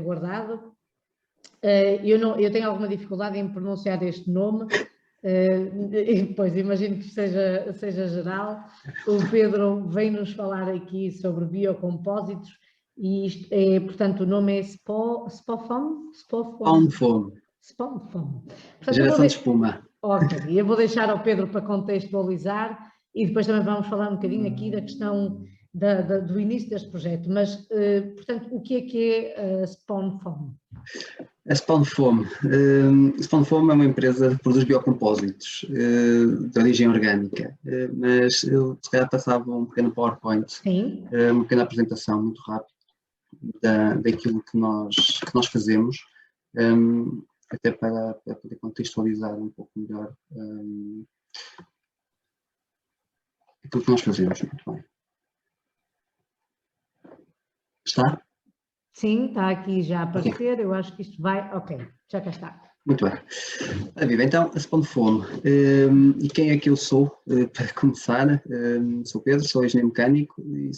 guardado. Eu tenho alguma dificuldade em pronunciar este nome, pois imagino que seja geral. O Pedro vem-nos falar aqui sobre biocompósitos e isto é, portanto, o nome é SPOFOAM? SPOFOAM. Geração de espuma. Ok, eu vou deixar ao Pedro para contextualizar e depois também vamos falar um bocadinho aqui da questão do início deste projeto, mas, portanto, o que é a SPOFOAM? A SPOFOAM é uma empresa que produz biocompósitos de origem orgânica, mas eu se calhar passava um pequeno PowerPoint, Sim. Uma pequena apresentação muito rápida daquilo que nós fazemos, até para poder contextualizar um pouco melhor aquilo que nós fazemos. Muito bem. Está? Sim, está aqui já a aparecer, okay. Eu acho que isto vai... Ok, já cá está. Muito bem. Viva, então, a SPOFOAM. E quem é que eu sou? Para começar, sou Pedro, sou engenheiro mecânico e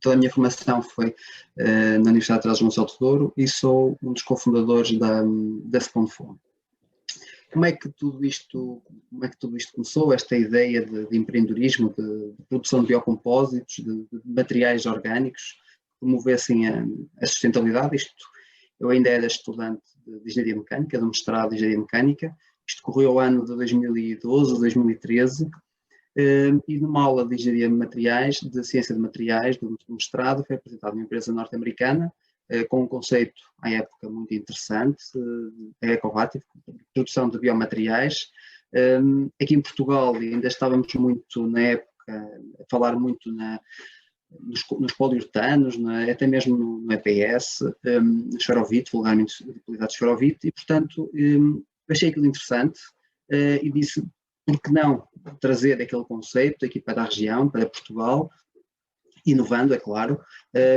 toda a minha formação foi na Universidade de Trás-os-Montes de Douro e sou um dos cofundadores da SPOFOAM. Como é que tudo isto começou, esta ideia de empreendedorismo, de produção de biocompósitos, de materiais orgânicos, que promovessem a sustentabilidade? Eu ainda era estudante de Engenharia Mecânica, do mestrado de Engenharia Mecânica, isto correu ao ano de 2012, 2013, e numa aula de Engenharia de Materiais, de Ciência de Materiais, do mestrado, foi apresentada uma empresa norte-americana, com um conceito, à época, muito interessante, a Ecovative, produção de biomateriais. Aqui em Portugal ainda estávamos muito, na época, a falar muito nos poliuretanos, até mesmo no EPS, no esferovite, vulgarmente utilizado esferovite, e, portanto, achei aquilo interessante e disse, por que não trazer aquele conceito aqui para a região, para Portugal, inovando, é claro,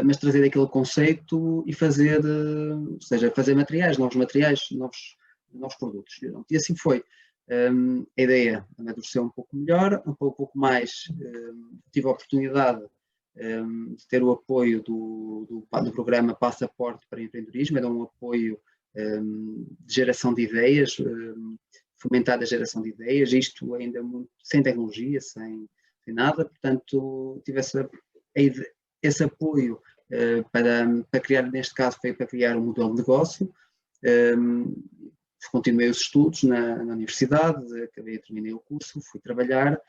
mas trazer aquele conceito e fazer, ou seja, fazer novos materiais, novos produtos. E assim foi. A ideia amadureceu um pouco melhor, um pouco mais, tive a oportunidade de ter o apoio do programa Passaporte para Empreendedorismo, era um apoio de geração de ideias, fomentar a geração de ideias, isto ainda muito, sem tecnologia, sem nada, portanto tive esse apoio para criar, neste caso foi para criar um modelo de negócio. Continuei os estudos na universidade, terminei o curso, fui trabalhar.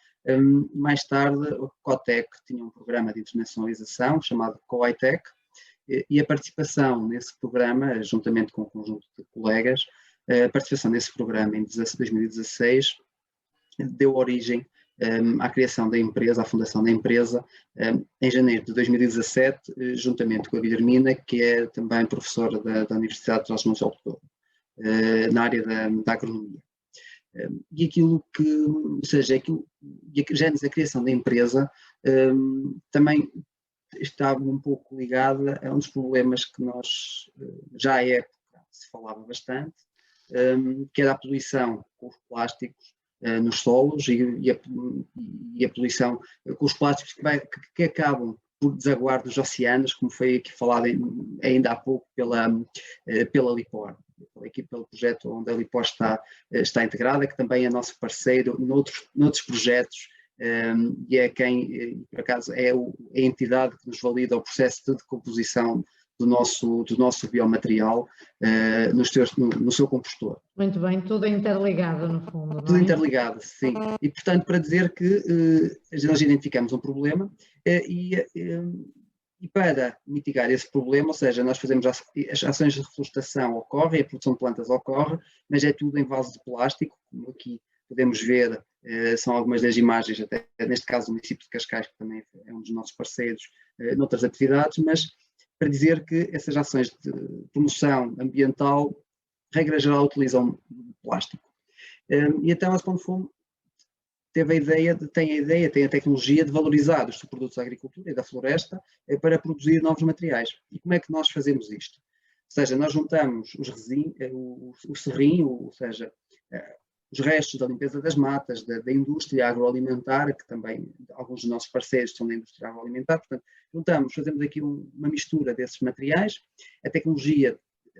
Mais tarde, o Cotec tinha um programa de internacionalização chamado COITEC, e a participação nesse programa, juntamente com um conjunto de colegas, a participação nesse programa em 2016 deu origem à criação da empresa, à fundação da empresa, em janeiro de 2017, juntamente com a Guilhermina, que é também professora da Universidade de Trás-os-Montes de Douro, na área da agronomia. E aquilo que, ou seja, a criação da empresa também estava um pouco ligada a um dos problemas que nós, já à época, se falava bastante, que era a poluição com os plásticos nos solos e a poluição com os plásticos que acabam por desaguar dos oceanos, como foi aqui falado ainda há pouco pela LIPOR. Aqui pelo projeto onde a LIPOR está integrada, que também é nosso parceiro noutros projetos, e é quem, por acaso, é a entidade que nos valida o processo de decomposição do nosso biomaterial no seu compostor. Muito bem, tudo interligado no fundo, não é? Tudo interligado, sim. E, portanto, para dizer que nós identificamos um problema e para mitigar esse problema, ou seja, nós fazemos as ações de reflorestação ocorrem, a produção de plantas ocorre, mas é tudo em vaso de plástico, como aqui podemos ver, são algumas das imagens, até neste caso o município de Cascais, que também é um dos nossos parceiros noutras atividades, mas para dizer que essas ações de promoção ambiental, regra geral, utilizam plástico. E então a SPOFOAM tem a tecnologia de valorizar os produtos da agricultura e da floresta para produzir novos materiais. E como é que nós fazemos isto? Ou seja, nós juntamos o serrim, ou seja, os restos da limpeza das matas, da indústria agroalimentar, que também alguns dos nossos parceiros são da indústria agroalimentar, portanto, fazemos aqui uma mistura desses materiais. A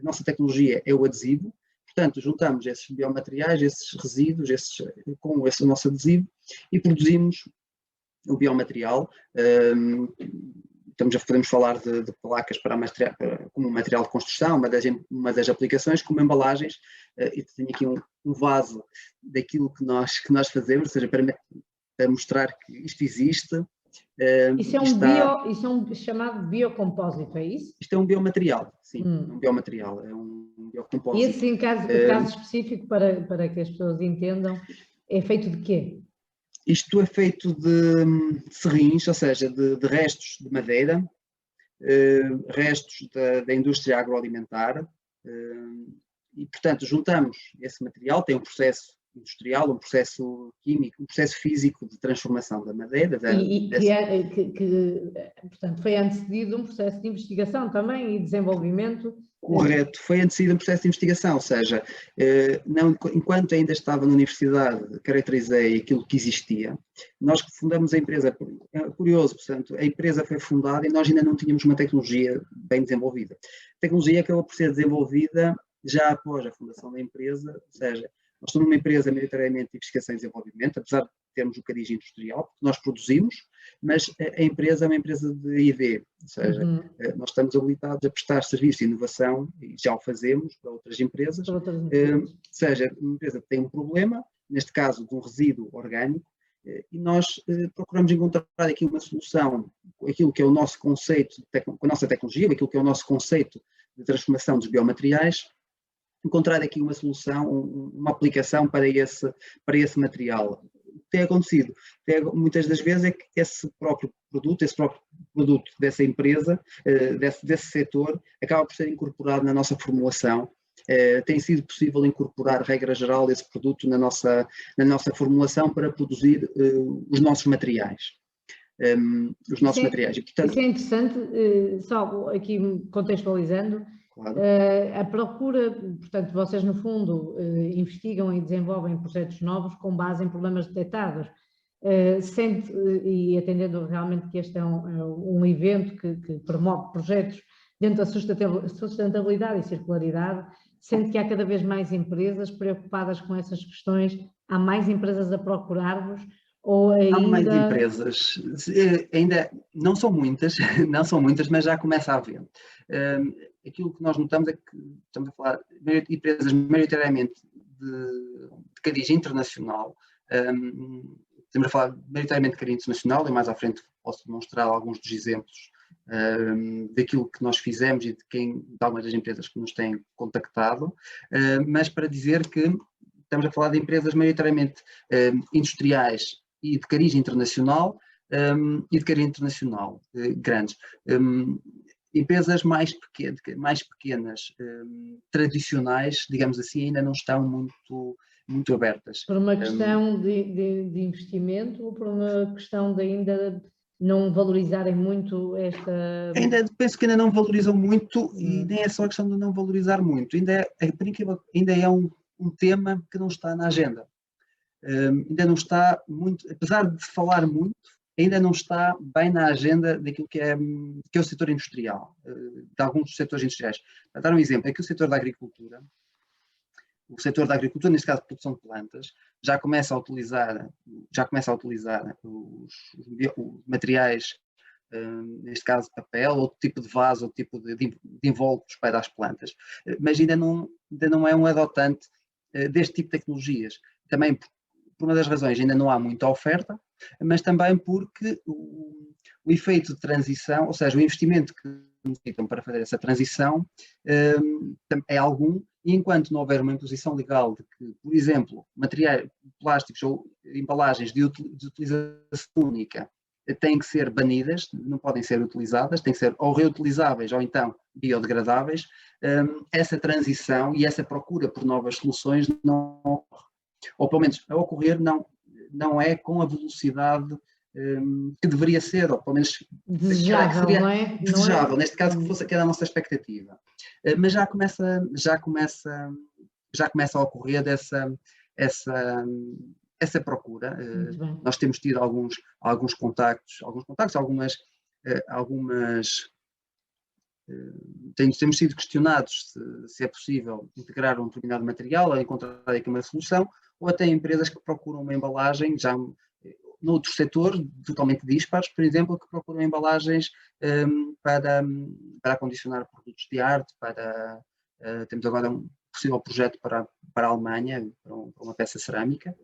nossa tecnologia é o adesivo, portanto, juntamos esses biomateriais, esses resíduos, com esse nosso adesivo e produzimos o biomaterial. Podemos falar de placas como material de construção, uma das aplicações, como embalagens, e tenho aqui um vaso daquilo que nós fazemos, ou seja, para mostrar que isto existe. Isso é um chamado biocompósito, é isso? Isto é um biomaterial, sim, um biomaterial, é um biocompósito. E esse, o caso específico, para que as pessoas entendam, é feito de quê? Isto é feito de serrins, ou seja, de restos de madeira, restos da indústria agroalimentar, e, portanto, juntamos esse material, tem um processo industrial, um processo químico, um processo físico de transformação da madeira. Portanto, foi antecedido um processo de investigação também e desenvolvimento. Correto, foi antecedido um processo de investigação, ou seja, enquanto ainda estava na universidade, caracterizei aquilo que existia. Nós fundamos a empresa, é curioso, portanto, a empresa foi fundada e nós ainda não tínhamos uma tecnologia bem desenvolvida. A tecnologia acabou por ser desenvolvida já após a fundação da empresa, ou seja, nós somos uma empresa maioritariamente de investigação e desenvolvimento, apesar de termos o cariz industrial, porque nós produzimos, mas a empresa é uma empresa de I+D, ou seja, nós estamos habilitados a prestar serviços de inovação, e já o fazemos para outras empresas, ou seja, uma empresa que tem um problema, neste caso de um resíduo orgânico, e nós procuramos encontrar aqui uma solução, aquilo que é o nosso conceito, com a nossa tecnologia, aquilo que é o nosso conceito de transformação dos biomateriais, encontrar aqui uma solução, uma aplicação para esse material. O que tem acontecido muitas das vezes é que esse próprio produto dessa empresa, desse setor, acaba por ser incorporado na nossa formulação. Tem sido possível incorporar, regra geral, esse produto na nossa formulação para produzir os nossos materiais. Materiais. E, portanto, isso é interessante, só aqui contextualizando. Claro. A procura, portanto, vocês no fundo investigam e desenvolvem projetos novos com base em problemas detectados, e atendendo realmente que este é um evento que promove projetos dentro da sustentabilidade e circularidade, sente que há cada vez mais empresas preocupadas com essas questões, há mais empresas a procurar-vos? Ou ainda... Há mais empresas, ainda não são muitas, mas já começa a haver. Aquilo que nós notamos é que estamos a falar de empresas maioritariamente de cariz internacional, estamos a falar maioritariamente de cariz internacional, e mais à frente posso demonstrar alguns dos exemplos daquilo que nós fizemos e de algumas das empresas que nos têm contactado, mas para dizer que estamos a falar de empresas maioritariamente industriais e de cariz internacional, grandes. Empresas mais pequenas, tradicionais, digamos assim, ainda não estão muito abertas. Por uma questão de investimento ou por uma questão de ainda não valorizarem muito esta... Penso que ainda não valorizam muito, e nem é só a questão de não valorizar muito, ainda é um tema que não está na agenda. Ainda não está muito, apesar de falar muito, ainda não está bem na agenda daquilo que é o setor industrial, de alguns dos setores industriais. Para dar um exemplo, é que o setor da agricultura, neste caso produção de plantas, já começa a utilizar os materiais, neste caso papel, outro tipo de vaso, outro tipo de invólucros para as plantas, mas ainda não é um adotante deste tipo de tecnologias. Também por uma das razões ainda não há muita oferta, mas também porque o efeito de transição, ou seja, o investimento que necessitam para fazer essa transição é algum, e enquanto não houver uma imposição legal de que, por exemplo, materiais plásticos ou embalagens de utilização única têm que ser banidas, não podem ser utilizadas, têm que ser ou reutilizáveis ou então biodegradáveis, essa transição e essa procura por novas soluções não ocorre. Ou pelo menos a ocorrer não é com a velocidade que deveria ser, ou pelo menos desejável, seria não é? desejável, neste caso que fosse aquela a nossa expectativa. Mas já começa a ocorrer essa procura. Nós temos tido alguns contactos, temos sido questionados se é possível integrar um determinado material ou encontrar aqui uma solução, ou até empresas que procuram uma embalagem já noutro setor, totalmente dispares, por exemplo, que procuram embalagens para acondicionar produtos de arte, temos agora um possível projeto para a Alemanha, para uma peça cerâmica,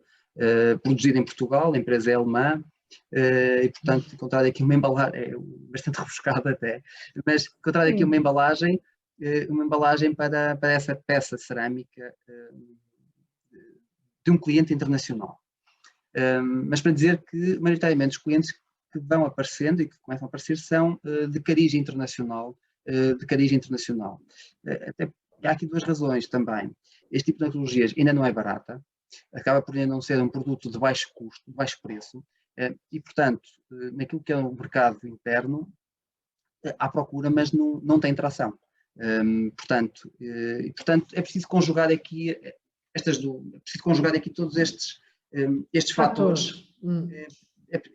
produzida em Portugal, a empresa é alemã, e portanto encontrar aqui uma embalagem, é bastante rebuscada até, mas encontrar aqui uma embalagem para essa peça cerâmica de um cliente internacional. Mas para dizer que, maioritariamente, os clientes que vão aparecendo e que começam a aparecer são de cariz internacional. Até, há aqui duas razões também. Este tipo de tecnologias ainda não é barata, acaba por ainda não ser um produto de baixo custo, de baixo preço, e, portanto, naquilo que é o mercado interno, há procura, mas não tem tração. Portanto, é preciso conjugar aqui todos estes fatores.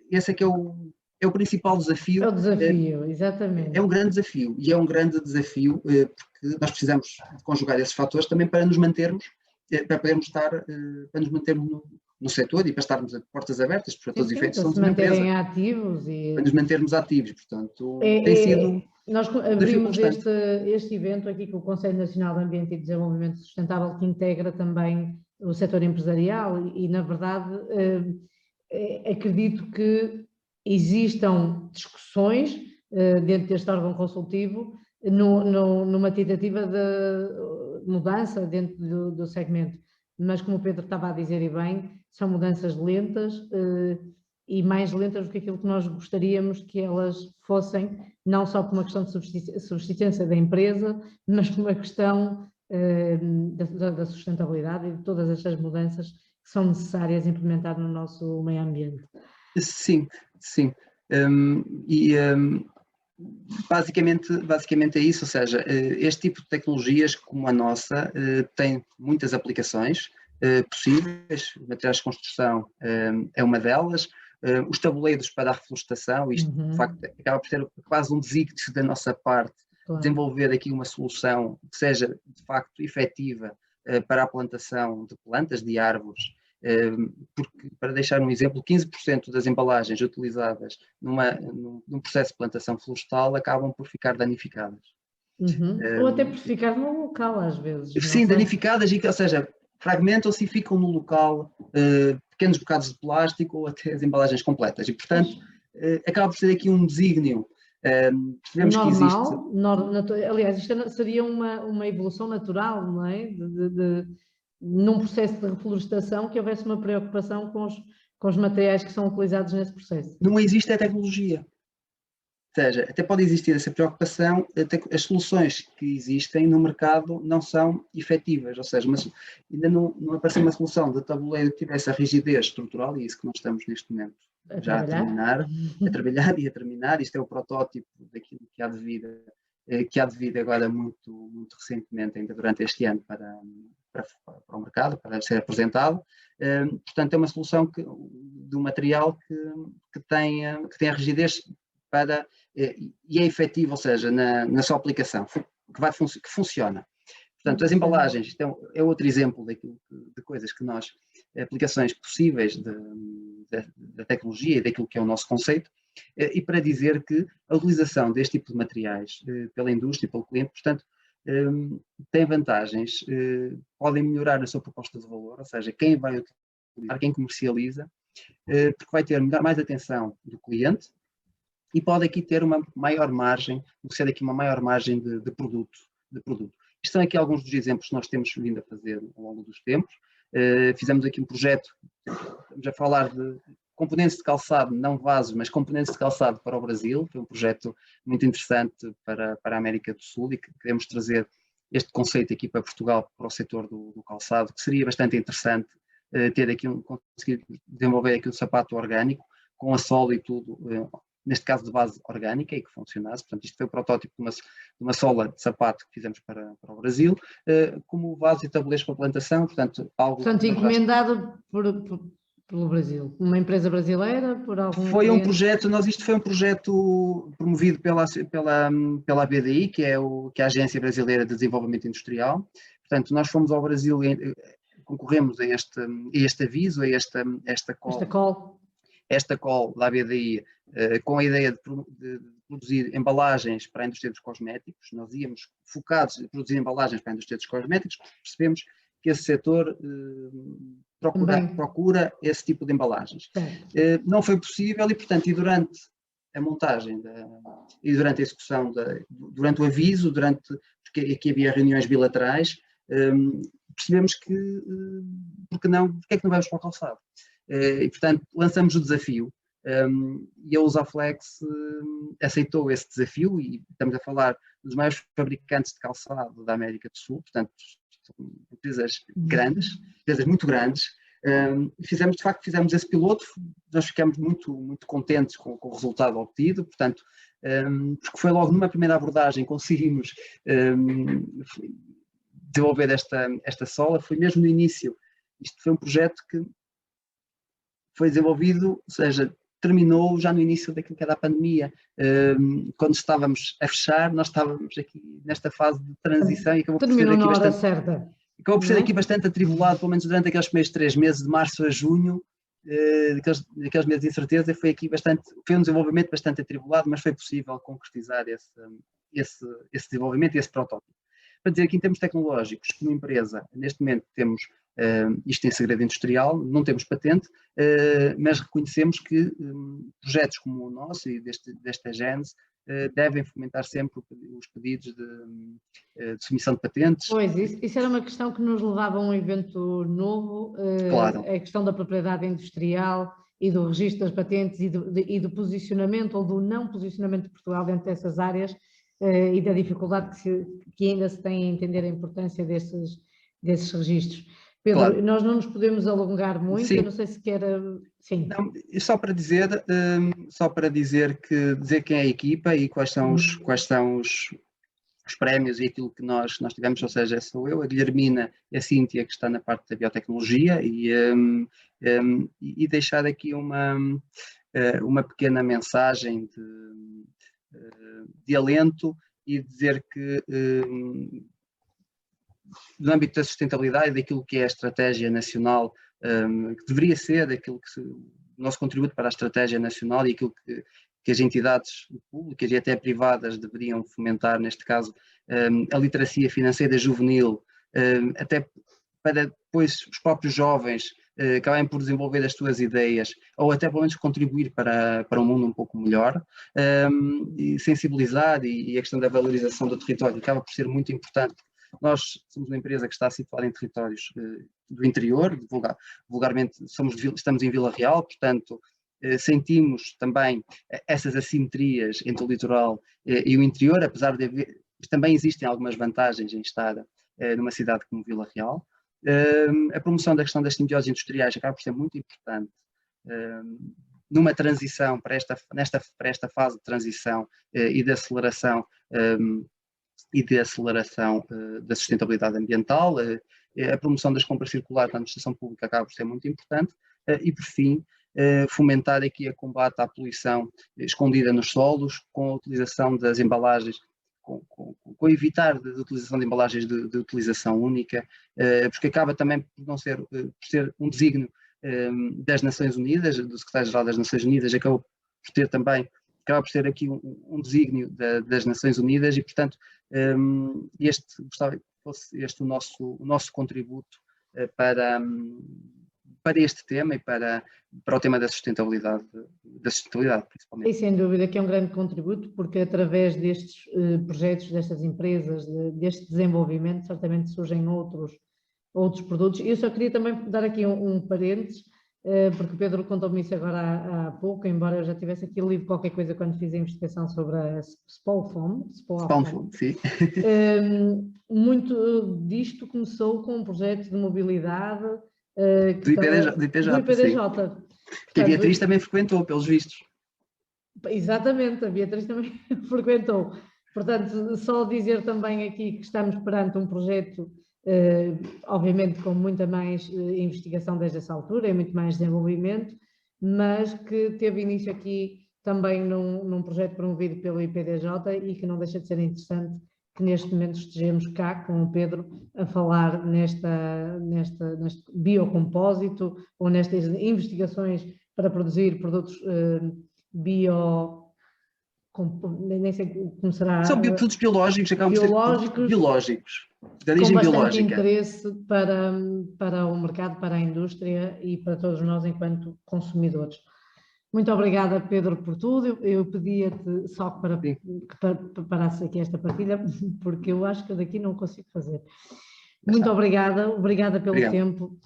Esse é que é o principal desafio. É o desafio, exatamente. É um grande desafio, e é um grande desafio porque nós precisamos de conjugar esses fatores também para nos mantermos, para nos mantermos no setor e para estarmos a portas abertas, para todos os efeitos, somos uma empresa. Para se manterem ativos. Para nos mantermos ativos, portanto, tem sido... Nós abrimos este evento aqui com o Conselho Nacional de Ambiente e Desenvolvimento Sustentável, que integra também o setor empresarial e na verdade, acredito que existam discussões dentro deste órgão consultivo numa tentativa de mudança dentro do segmento. Mas, como o Pedro estava a dizer e bem, são mudanças lentas e mais lentas do que aquilo que nós gostaríamos que elas fossem, não só por uma questão de subsistência da empresa, mas por uma questão da sustentabilidade e de todas estas mudanças que são necessárias implementar no nosso meio ambiente. Sim. Basicamente é isso, ou seja, este tipo de tecnologias como a nossa tem muitas aplicações possíveis, materiais de construção é uma delas, os tabuleiros para a reflorestação, isto de facto acaba por ser quase um desígnio da nossa parte, claro. Desenvolver aqui uma solução que seja de facto efetiva para a plantação de plantas, de árvores, porque, para deixar um exemplo, 15% das embalagens utilizadas num processo de plantação florestal acabam por ficar danificadas. Ou até por ficar no local, às vezes. Sim, danificadas, ou seja, fragmentam-se e ficam no local pequenos bocados de plástico ou até as embalagens completas. E, portanto, acaba por ser aqui um desígnio. Percebemos normal, que existe... aliás, isto seria uma evolução natural, não é? Num processo de reflorestação, que houvesse uma preocupação com os materiais que são utilizados nesse processo. Não existe a tecnologia. Ou seja, até pode existir essa preocupação, até as soluções que existem no mercado não são efetivas, ou seja, ainda não apareceu uma solução de tabuleiro que tivesse a rigidez estrutural, e é isso que nós estamos neste momento a trabalhar e a terminar. Isto é o protótipo daquilo que há de vir agora muito recentemente, ainda durante este ano, para o mercado, para ser apresentado. Portanto, é uma solução de um material que tem a rigidez e é efetivo, ou seja, na sua aplicação, que funciona. Portanto, as embalagens, é outro exemplo de coisas que nós, aplicações possíveis da tecnologia e daquilo que é o nosso conceito, e para dizer que a utilização deste tipo de materiais pela indústria e pelo cliente, portanto, tem vantagens, podem melhorar a sua proposta de valor, ou seja, quem vai utilizar, quem comercializa, porque vai ter mais atenção do cliente e pode aqui ter uma maior margem, ser aqui uma maior margem de produto. Isto são aqui alguns dos exemplos que nós temos vindo a fazer ao longo dos tempos. Fizemos aqui um projeto, estamos a falar de componentes de calçado, não vasos, mas componentes de calçado para o Brasil, que é um projeto muito interessante para a América do Sul e que queremos trazer este conceito aqui para Portugal, para o setor do calçado, que seria bastante interessante conseguir desenvolver aqui um sapato orgânico, com a sola e tudo, neste caso de base orgânica e que funcionasse. Portanto, isto foi o protótipo de uma sola de sapato que fizemos para o Brasil, como vaso e tabuleiros para plantação, portanto, algo... Portanto, encomendado pelo Brasil, uma empresa brasileira, por algum Foi um cliente? projeto, isto foi um projeto promovido pela ABDI, que é a Agência Brasileira de Desenvolvimento Industrial. Portanto, nós fomos ao Brasil e concorremos a este aviso, a esta call da ABDI, com a ideia de produzir embalagens para a indústria dos cosméticos. Nós íamos focados em produzir embalagens para a indústria dos cosméticos, porque percebemos que esse setor procura esse tipo de embalagens. Não foi possível e, portanto, durante a montagem e durante a execução, durante o aviso, porque aqui havia reuniões bilaterais, percebemos que, porque é que não vamos para o calçado? E, portanto, lançamos o desafio e a Usaflex aceitou esse desafio e estamos a falar dos maiores fabricantes de calçado da América do Sul, portanto, são empresas grandes, empresas muito grandes. De facto, fizemos esse piloto, nós ficamos muito, muito contentes com o resultado obtido, portanto, porque foi logo numa primeira abordagem conseguimos desenvolver esta sola, foi mesmo no início. Isto foi um projeto que foi desenvolvido, ou seja, terminou já no início daquilo que era a pandemia. Quando estávamos a fechar, nós estávamos aqui nesta fase de transição e acabou por ser aqui bastante atribulado, pelo menos durante aqueles primeiros 3 meses, de março a junho, daqueles meses de incerteza, foi um desenvolvimento bastante atribulado, mas foi possível concretizar esse desenvolvimento e esse protótipo. Para dizer que em termos tecnológicos, como empresa, neste momento temos isto em segredo industrial, não temos patente, mas reconhecemos que projetos como o nosso e desta Gênese devem fomentar sempre os pedidos de submissão de patentes. Pois, isso era uma questão que nos levava a um evento novo, claro. A questão da propriedade industrial e do registro das patentes e do posicionamento ou do não posicionamento de Portugal dentro dessas áreas e da dificuldade que ainda se tem a entender a importância desses registros. Pedro, claro. Nós não nos podemos alongar muito, sim. Eu não sei se quer... Sim. Não, só para dizer quem é a equipa e quais são os prémios e aquilo que nós tivemos, ou seja, sou eu, a Guilhermina e a Cíntia, que está na parte da biotecnologia, e deixar aqui uma pequena mensagem de alento e dizer que no âmbito da sustentabilidade, daquilo que é a estratégia nacional, que deveria ser o nosso contributo para a estratégia nacional e aquilo que as entidades públicas e até privadas deveriam fomentar, neste caso, a literacia financeira juvenil, até para depois os próprios jovens acabem por desenvolver as suas ideias ou até pelo menos contribuir para um mundo um pouco melhor, e sensibilizar e a questão da valorização do território acaba por ser muito importante. Nós somos uma empresa que está situada em territórios do interior, vulgarmente estamos em Vila Real, portanto sentimos também essas assimetrias entre o litoral e o interior, apesar de haver, também existem algumas vantagens em estar numa cidade como Vila Real. A promoção da questão das simbioses industriais acaba por ser muito importante numa transição, para esta fase de transição e de aceleração da sustentabilidade ambiental. A promoção das compras circulares na administração pública acaba por ser muito importante e, por fim, fomentar aqui a combate à poluição escondida nos solos, com a utilização das embalagens, com evitar a utilização de embalagens de utilização única, porque acaba também por ser um desígnio das Nações Unidas, do Secretário-Geral das Nações Unidas, acaba por ser aqui um desígnio das Nações Unidas e, portanto, gostava que fosse este o nosso contributo para este tema e para o tema da sustentabilidade principalmente. E sem dúvida que é um grande contributo, porque através destes projetos, destas empresas, deste desenvolvimento, certamente surgem outros produtos. Eu só queria também dar aqui um parênteses, porque o Pedro contou-me isso agora há pouco, embora eu já tivesse aqui lido qualquer coisa quando fiz a investigação sobre a Spolfom, sim. Muito disto começou com um projeto de mobilidade do IPDJ. Do IPDJ. Que a Beatriz também frequentou, pelos vistos. Exatamente, a Beatriz também frequentou. Portanto, só dizer também aqui que estamos perante um projeto, obviamente com muita mais investigação desde essa altura e muito mais desenvolvimento, mas que teve início aqui também num projeto promovido pelo IPDJ e que não deixa de ser interessante que neste momento estejamos cá com o Pedro a falar neste biocompósito ou nestas investigações para produzir produtos nem sei como será. São produtos biológicos, acabam por ser produtos biológicos, de origem com bastante biológica. Interesse para o mercado, para a indústria e para todos nós enquanto consumidores. Muito obrigada, Pedro, por tudo. Eu pedia-te só para que parasse aqui esta partilha, porque eu acho que daqui não consigo fazer. Muito obrigada pelo tempo.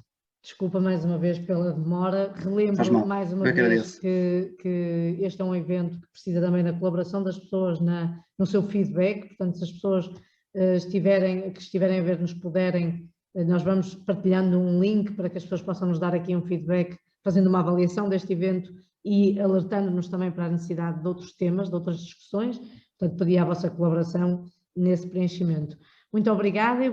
Desculpa mais uma vez pela demora. Relembro mais uma vez que este é um evento que precisa também da colaboração das pessoas no seu feedback. Portanto, se as pessoas que estiverem a ver nos puderem, nós vamos partilhando um link para que as pessoas possam nos dar aqui um feedback, fazendo uma avaliação deste evento e alertando-nos também para a necessidade de outros temas, de outras discussões. Portanto, pedi a vossa colaboração nesse preenchimento. Muito obrigada.